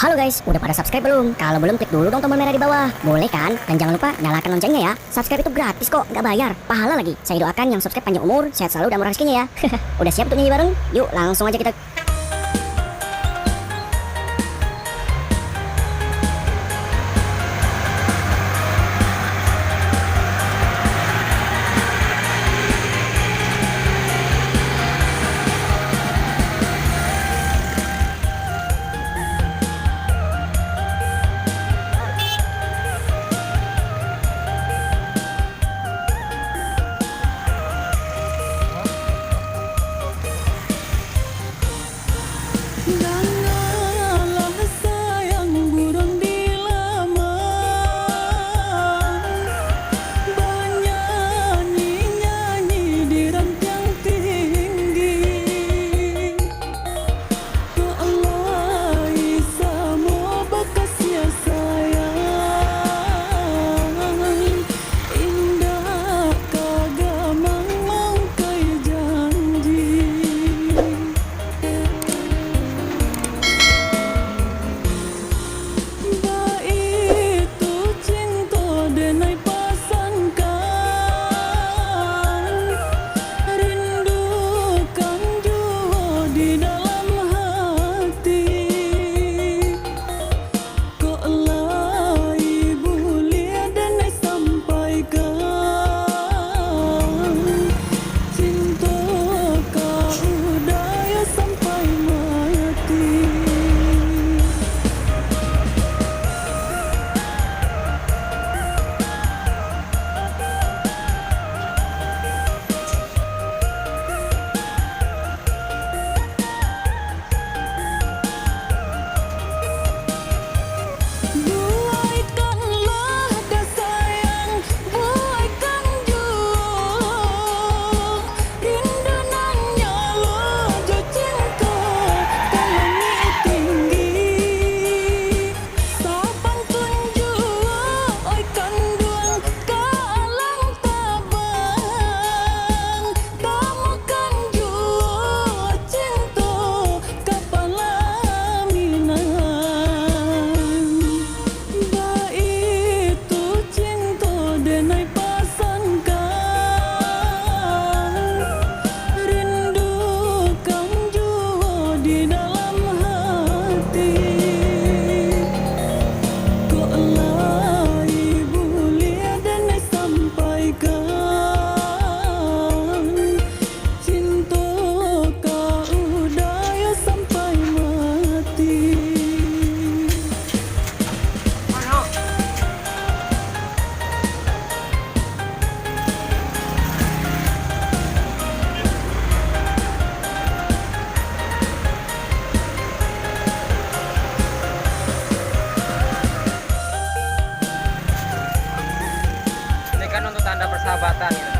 Halo guys, udah pada subscribe belum? Kalau belum klik dulu dong tombol merah di bawah. Boleh kan? Dan jangan lupa nyalakan loncengnya ya. Subscribe itu gratis kok, nggak bayar. Pahala lagi. Saya doakan yang subscribe panjang umur, sehat selalu dan murah rezekinya ya. Udah siap untuk nyanyi bareng? Yuk langsung aja kita. Janganlah sayang burung dilamar, bernyanyi-nyanyi di ranting tinggi. Keelai semua bekas ya sayang, indah kagamang mangkai janji. Itu cinta denai pasangkan, rindukan jua di dalam hati. Keelai bulia denai sampaikan, cinta kau daya sampai mati. Buaikanlah dah sayang, buaikan jua, rindu nan nyala jo cinta kalami tinggi. Sabang tunjua oi kanduang kalang tabang, tamukan jua cinta kapalaminan. Itu cinta denai pasangkan, rindukan jua di dalam hati. Keelai bulia denai sampaikan, cinta kau daya sampai mati. Ini kan untuk tanda persahabatan gitu.